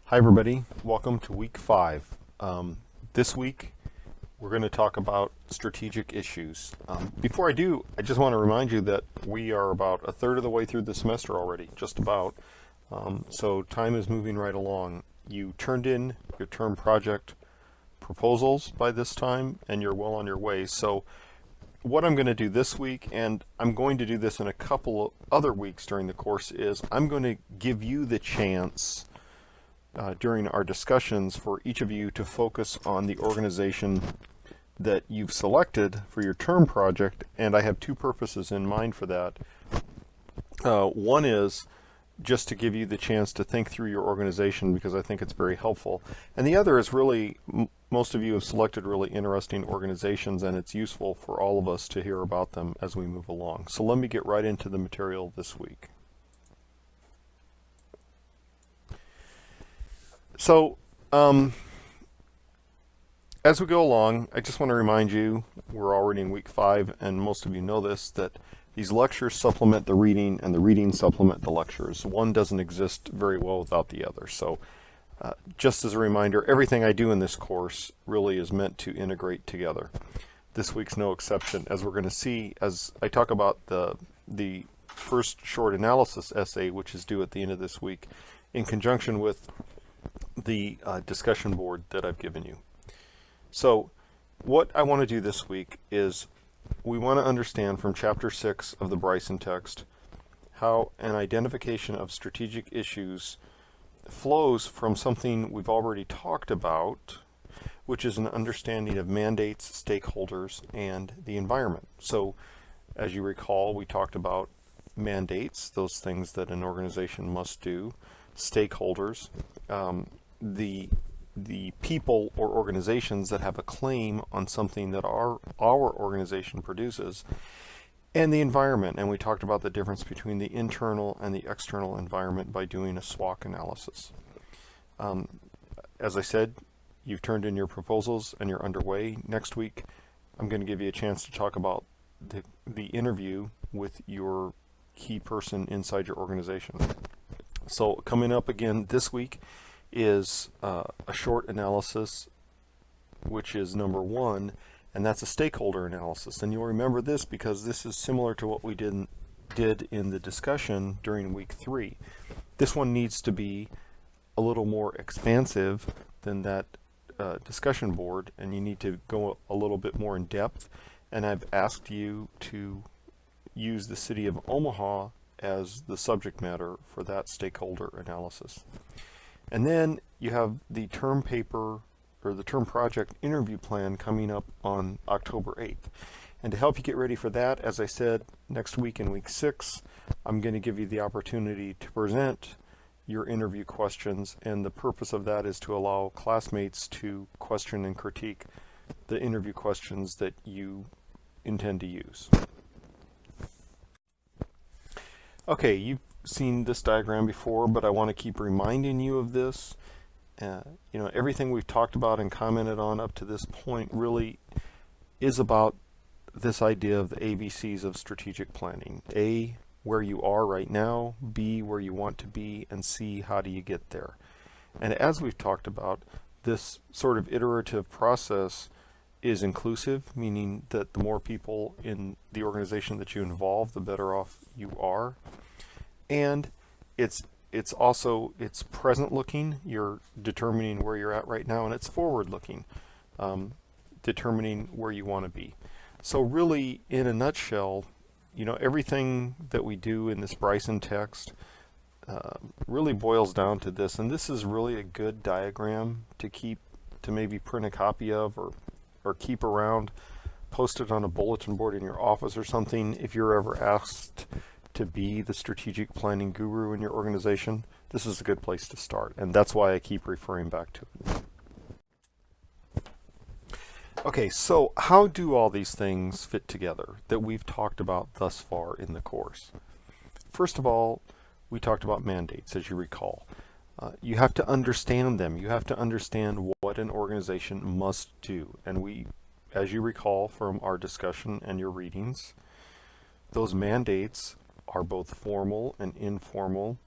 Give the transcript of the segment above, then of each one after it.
Hi everybody, welcome to week 5. This week we're going to talk about strategic issues. Before I do, I just want to remind you that we are about a third of the way through the semester already, just about. So time is moving right along. You turned in your term project proposals by this time and you're well on your way. So what I'm going to do this week, and I'm going to do this in a couple of other weeks during the course, is I'm going to give you the chance during our discussions for each of you to focus on the organization that you've selected for your term project, and I have two purposes in mind for that. One is just to give you the chance to think through your organization because I think it's very helpful, and the other is really most of you have selected really interesting organizations, and it's useful for all of us to hear about them as we move along. So let me get right into the material this week. So, as we go along, I just want to remind you, we're already in week 5, and most of you know this, that these lectures supplement the reading, and the reading supplement the lectures. One doesn't exist very well without the other. So, just as a reminder, everything I do in this course really is meant to integrate together. This week's no exception, as we're going to see as I talk about the first short analysis essay, which is due at the end of this week, in conjunction with the discussion board that I've given you. So what I want to do this week is we want to understand from chapter 6 of the Bryson text how an identification of strategic issues flows from something we've already talked about, which is an understanding of mandates, stakeholders, and the environment. So as you recall, we talked about mandates, those things that an organization must do, stakeholders, the people or organizations that have a claim on something that our organization produces, and the environment. And we talked about the difference between the internal and the external environment by doing a SWOT analysis. As I said, you've turned in your proposals and you're underway. Next week, I'm going to give you a chance to talk about the interview with your key person inside your organization. So coming up again this week is a short analysis, which is number 1, and that's a stakeholder analysis. And you'll remember this because this is similar to what we did in the discussion during week 3. This one needs to be a little more expansive than that discussion board, and you need to go a little bit more in depth. And I've asked you to use the city of Omaha as the subject matter for that stakeholder analysis. And then you have the term paper or the term project interview plan coming up on October 8th. And to help you get ready for that, as I said, next week in week 6, I'm going to give you the opportunity to present your interview questions, and the purpose of that is to allow classmates to question and critique the interview questions that you intend to use. Okay, you've seen this diagram before, but I want to keep reminding you of this. Everything we've talked about and commented on up to this point really is about this idea of the ABCs of strategic planning. A, where you are right now, B, where you want to be, and C, how do you get there? And as we've talked about, this sort of iterative process is inclusive, meaning that the more people in the organization that you involve, the better off you are. And it's present looking, you're determining where you're at right now, and it's forward looking, determining where you want to be. So really, in a nutshell, everything that we do in this Bryson text really boils down to this, and this is really a good diagram to maybe print a copy of or keep around, post it on a bulletin board in your office or something. If you're ever asked to be the strategic planning guru in your organization, this is a good place to start, and that's why I keep referring back to it. Okay, so how do all these things fit together that we've talked about thus far in the course? First of all, we talked about mandates, as you recall. You have to understand them. You have to understand what an organization must do. And we, as you recall from our discussion and your readings, those mandates are both formal and informal.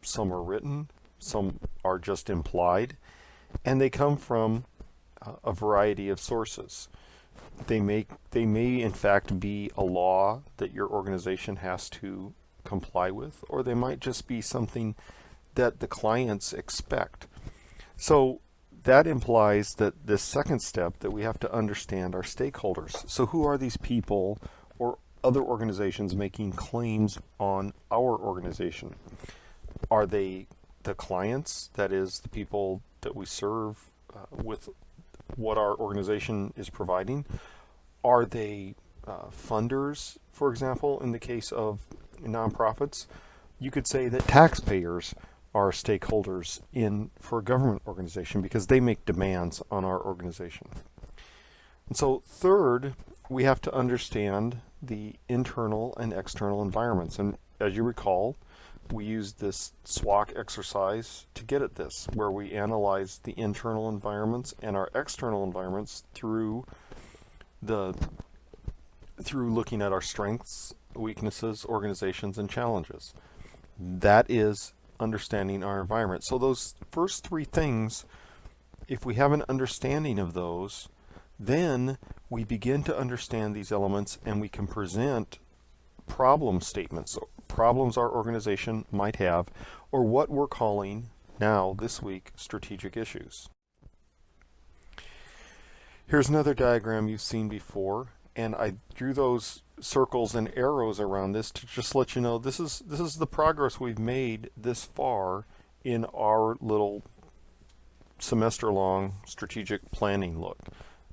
Some are written, some are just implied, and they come from a variety of sources. They may in fact be a law that your organization has to comply with, or they might just be something that the clients expect. So that implies that this second step, that we have to understand our stakeholders. So who are these people or other organizations making claims on our organization? Are they the clients, that is the people that we serve with what our organization is providing? Are they funders, for example, in the case of nonprofits? You could say that taxpayers are stakeholders for a government organization because they make demands on our organization. And so third, we have to understand the internal and external environments. And as you recall, we used this SWOT exercise to get at this, where we analyze the internal environments and our external environments through looking at our strengths, weaknesses, organizations, and challenges. That is understanding our environment. So those first three things, if we have an understanding of those, then we begin to understand these elements and we can present problem statements, problems our organization might have, or what we're calling now this week strategic issues. Here's another diagram you've seen before, and I drew those circles and arrows around this to just let you know this is the progress we've made this far in our little semester-long strategic planning look.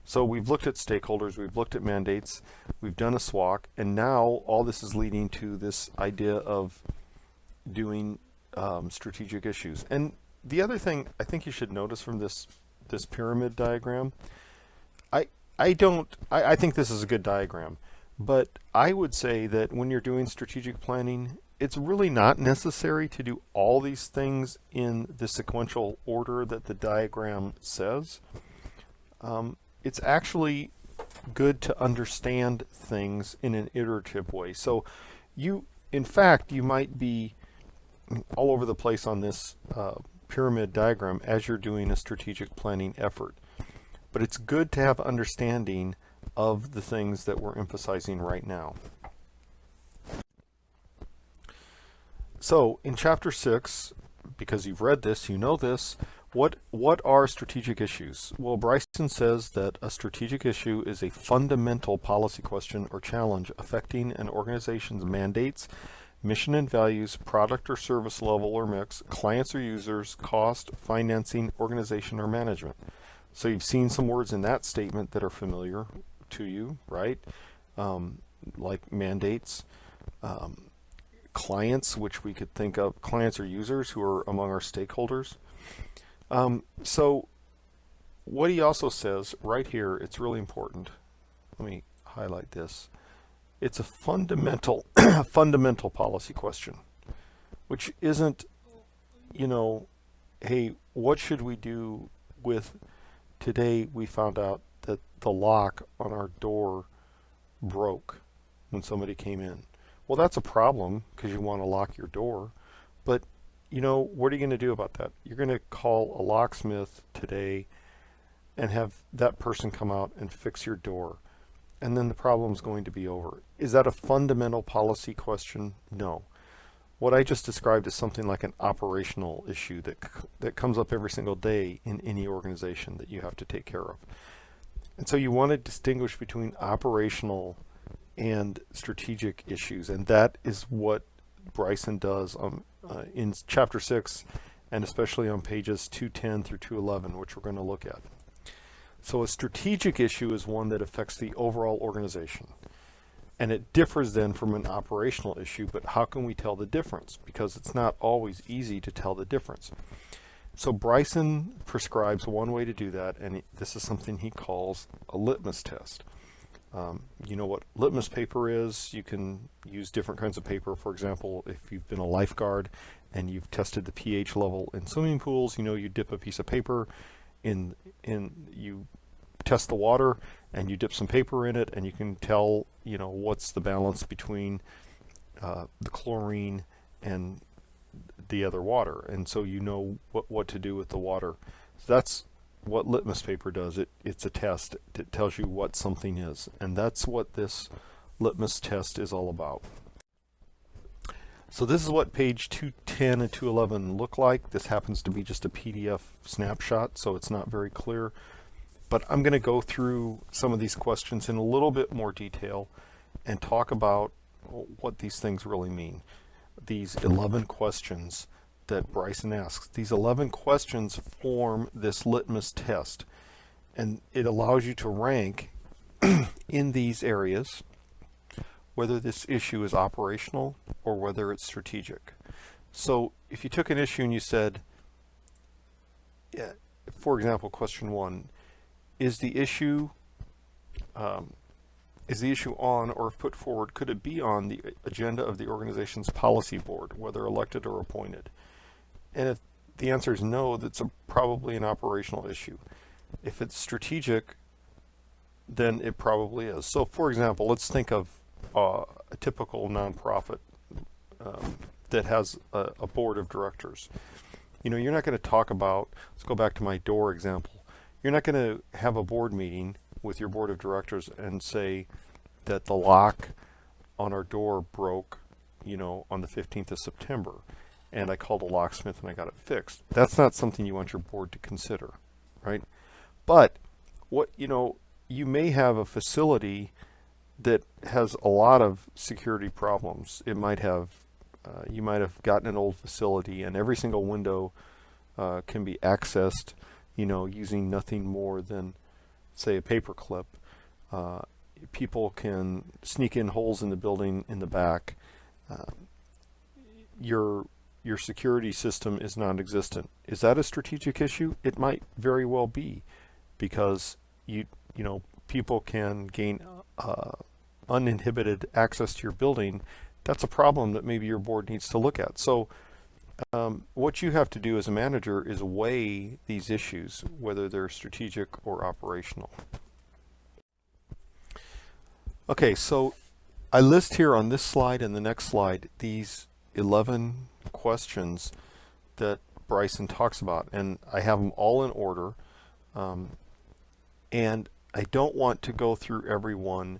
So we've looked at stakeholders, we've looked at mandates, we've done a SWOT, and now all this is leading to this idea of doing strategic issues. And the other thing I think you should notice from this pyramid diagram, I think this is a good diagram, but I would say that when you're doing strategic planning, it's really not necessary to do all these things in the sequential order that the diagram says. It's actually good to understand things in an iterative way. So in fact, you might be all over the place on this pyramid diagram as you're doing a strategic planning effort. But it's good to have understanding of the things that we're emphasizing right now. So in chapter 6, because you've read this, you know this, what are strategic issues? Well, Bryson says that a strategic issue is a fundamental policy question or challenge affecting an organization's mandates, mission and values, product or service level or mix, clients or users, cost, financing, organization, or management. So you've seen some words in that statement that are familiar to you, right? Like mandates, clients, which we could think of, clients or users who are among our stakeholders. So what he also says right here, it's really important. Let me highlight this. It's a fundamental fundamental policy question, which isn't, hey, what should we do with today we found out that the lock on our door broke when somebody came in. Well, that's a problem because you want to lock your door, but what are you going to do about that? You're going to call a locksmith today and have that person come out and fix your door, and then the problem's going to be over. Is that a fundamental policy question? No. What I just described is something like an operational issue that comes up every single day in any organization that you have to take care of. And so you want to distinguish between operational and strategic issues, and that is what Bryson does in chapter 6, and especially on pages 210 through 211, which we're going to look at. So a strategic issue is one that affects the overall organization. And it differs then from an operational issue, but how can we tell the difference? Because it's not always easy to tell the difference. So Bryson prescribes one way to do that, and this is something he calls a litmus test. You know what litmus paper is? You can use different kinds of paper. For example, if you've been a lifeguard and you've tested the pH level in swimming pools, you dip a piece of paper in you test the water and you dip some paper in it, and you can tell what's the balance between the chlorine and the other water, and so you know what to do with the water. So that's what litmus paper does. It's a test. It tells you what something is, and that's what this litmus test is all about. So this is what page 210 and 211 look like. This happens to be just a PDF snapshot, so it's not very clear. But I'm going to go through some of these questions in a little bit more detail and talk about what these things really mean. These 11 questions that Bryson asks. These 11 questions form this litmus test, and it allows you to rank in these areas whether this issue is operational or whether it's strategic. So if you took an issue and you said, for example, question 1, is the issue on, or if put forward, could it be on the agenda of the organization's policy board, whether elected or appointed? And if the answer is no, that's probably an operational issue. If it's strategic, then it probably is. So for example, let's think of a typical nonprofit that has a board of directors. You know, you're not going to talk about, let's go back to my door example. You're not going to have a board meeting with your board of directors and say that the lock on our door broke, you know, on the 15th of September, and I called a locksmith and I got it fixed. That's not something you want your board to consider, right? But what, you know, you may have a facility that has a lot of security problems. It might have, you might have gotten an old facility and every single window can be accessed, you know, using nothing more than, say, a paper clip. People can sneak in holes in the building in the back. Your security system is non-existent. Is that a strategic issue? It might very well be, because you know, people can gain uninhibited access to your building. That's a problem that maybe your board needs to look at. So what you have to do as a manager is weigh these issues, whether they're strategic or operational. Okay, so I list here on this slide and the next slide these 11 questions that Bryson talks about, and I have them all in order, and I don't want to go through every one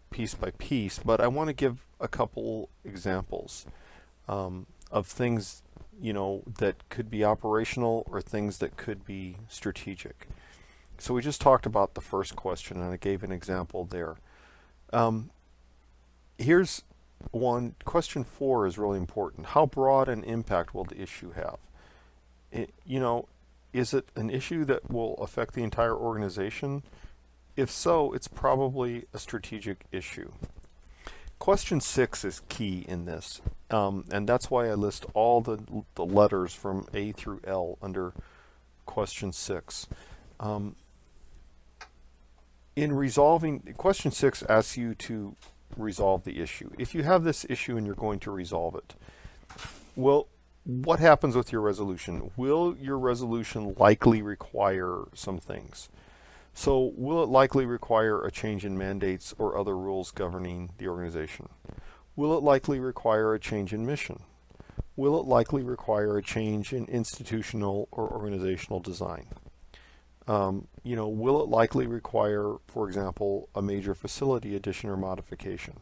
piece by piece, but I want to give a couple examples of things, you know, that could be operational or things that could be strategic. So we just talked about the first question, and I gave an example there. Here's one. Question 4 is really important. How broad an impact will the issue have? You know, is it an issue that will affect the entire organization? If so, it's probably a strategic issue. Question 6 is key in this, and that's why I list all the letters from A through L under question 6. In resolving, question 6 asks you to resolve the issue. If you have this issue and you're going to resolve it, well, what happens with your resolution? Will your resolution likely require some things? So will it likely require a change in mandates or other rules governing the organization? Will it likely require a change in mission? Will it likely require a change in institutional or organizational design? You know, will it likely require, for example, a major facility addition or modification?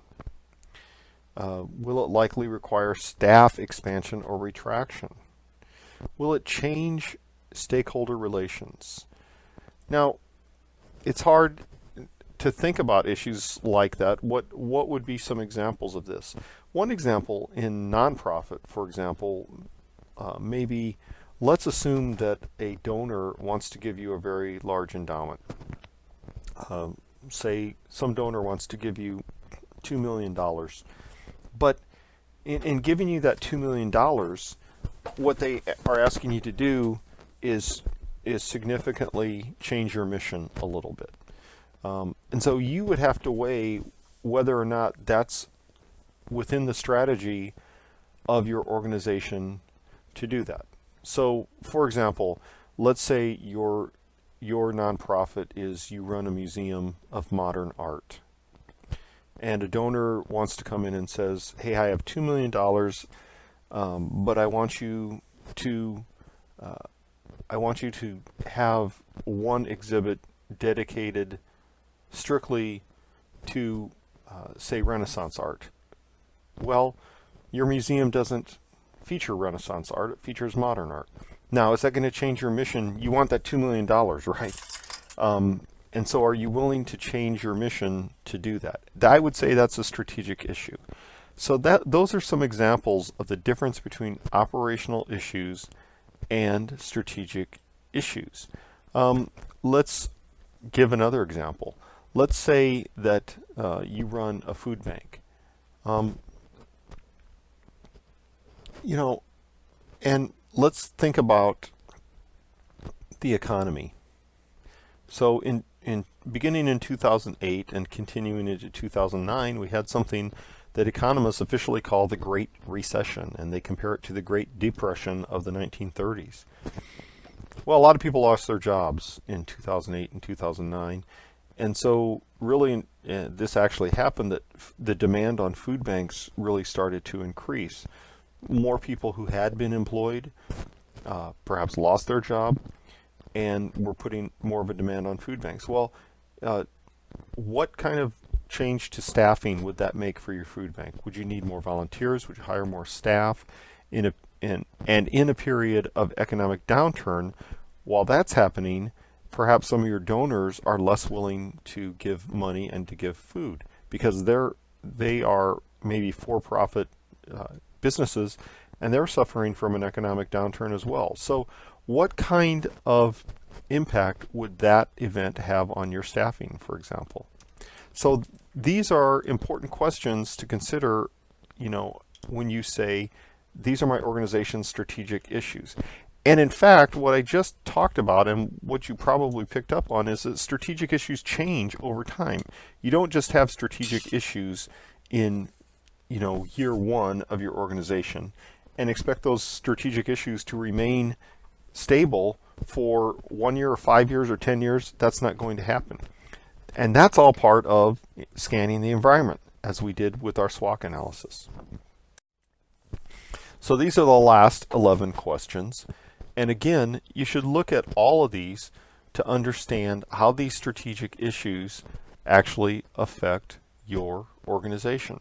Will it likely require staff expansion or retraction? Will it change stakeholder relations? Now, it's hard to think about issues like that. What would be some examples of this? One example in nonprofit, for example, maybe let's assume that a donor wants to give you a very large endowment. Say some donor wants to give you $2 million. But in giving you that $2 million, what they are asking you to do is significantly change your mission a little bit. And so you would have to weigh whether or not that's within the strategy of your organization to do that. So, for example, let's say your nonprofit is you run a museum of modern art, and a donor wants to come in and says, hey, I have $2 million. but I want you to have one exhibit dedicated strictly to, say, Renaissance art. Well, your museum doesn't feature Renaissance art, it features modern art. Now, is that going to change your mission? You want that $2 million, right? And so are you willing to change your mission to do that? I would say that's a strategic issue. So those are some examples of the difference between operational issues and strategic issues. Let's give another example. Let's say that you run a food bank. And let's think about the economy. So in beginning in 2008 and continuing into 2009, we had something that economists officially call the Great Recession, and they compare it to the Great Depression of the 1930s. Well, a lot of people lost their jobs in 2008 and 2009, and so really this actually happened, that the demand on food banks really started to increase. More people who had been employed perhaps lost their job, and we're putting more of a demand on food banks. Well, what kind of change to staffing would that make for your food bank? Would you need more volunteers? Would you hire more staff? In a period of economic downturn, while that's happening, perhaps some of your donors are less willing to give money and to give food because they are maybe for-profit businesses, and they're suffering from an economic downturn as well. So what kind of impact would that event have on your staffing, for example? So these are important questions to consider, when you say, these are my organization's strategic issues. And in fact, what I just talked about and what you probably picked up on is that strategic issues change over time. You don't just have strategic issues in year one of your organization and expect those strategic issues to remain stable for 1 year or 5 years or 10 years. That's not going to happen. And that's all part of scanning the environment, as we did with our SWOT analysis. So these are the last 11 questions. And again, you should look at all of these to understand how these strategic issues actually affect your organization.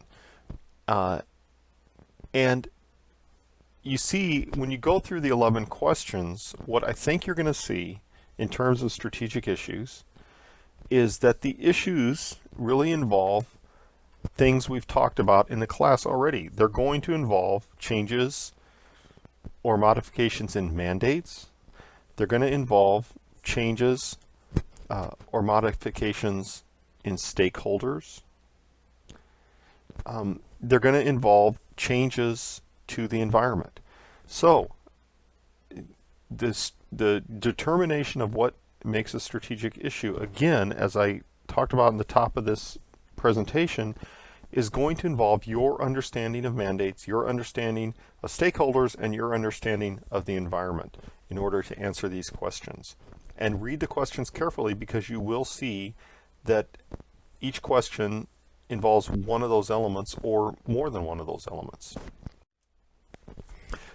And you see, when you go through the 11 questions, what I think you're going to see in terms of strategic issues is that the issues really involve things we've talked about in the class already. They're going to involve changes or modifications in mandates. They're going to involve changes or modifications in stakeholders. They're going to involve changes to the environment. So the determination of what makes a strategic issue, again, as I talked about in the top of this presentation, is going to involve your understanding of mandates, your understanding of stakeholders, and your understanding of the environment in order to answer these questions. And read the questions carefully, because you will see that each question involves one of those elements or more than one of those elements.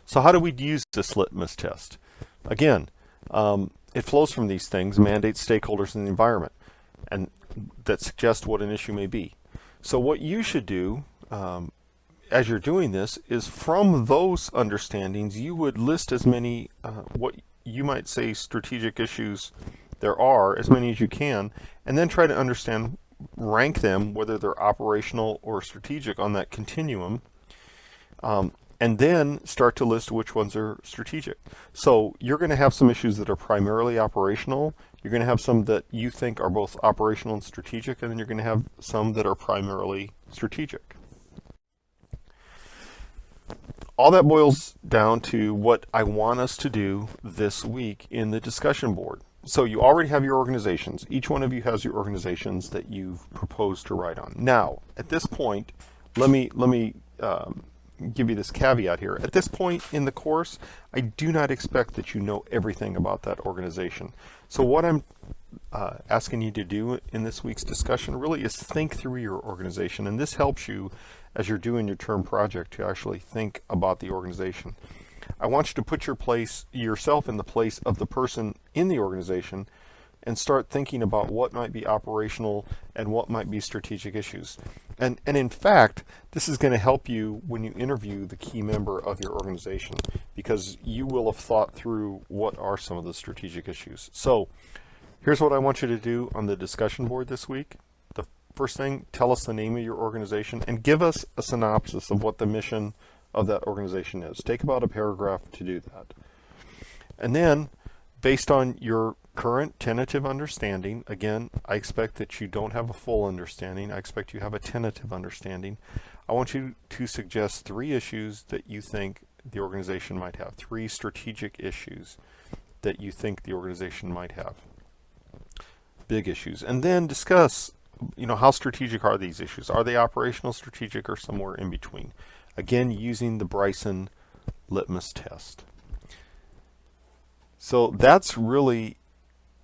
So how do we use this litmus test? Again, it flows from these things: mandates, stakeholders, and the environment, and that suggest what an issue may be. So what you should do as you're doing this is, from those understandings, you would list as many what you might say strategic issues there are, as many as you can, and then try to understand, rank them, whether they're operational or strategic on that continuum, and then start to list which ones are strategic. So you're going to have some issues that are primarily operational. You're going to have some that you think are both operational and strategic, and then you're going to have some that are primarily strategic. All that boils down to what I want us to do this week in the discussion board. So you already have your organizations. Each one of you has your organizations that you've proposed to write on. Now, at this point, let me give you this caveat here. At this point in the course, I do not expect that you know everything about that organization. So what I'm asking you to do in this week's discussion really is think through your organization, and this helps you as you're doing your term project to actually think about the organization. I want you to put yourself in the place of the person in the organization and start thinking about what might be operational and what might be strategic issues. And in fact, this is going to help you when you interview the key member of your organization, because you will have thought through what are some of the strategic issues. So here's what I want you to do on the discussion board this week. The first thing, tell us the name of your organization and give us a synopsis of what the mission of that organization is. Take about a paragraph to do that. And then, based on your current tentative understanding, again, I expect that you don't have a full understanding. I expect you have a tentative understanding. I want you to suggest 3 issues that you think the organization might have. 3 strategic issues that you think the organization might have. Big issues. And then discuss, how strategic are these issues? Are they operational, strategic, or somewhere in between? Again, using the Bryson litmus test. So that's really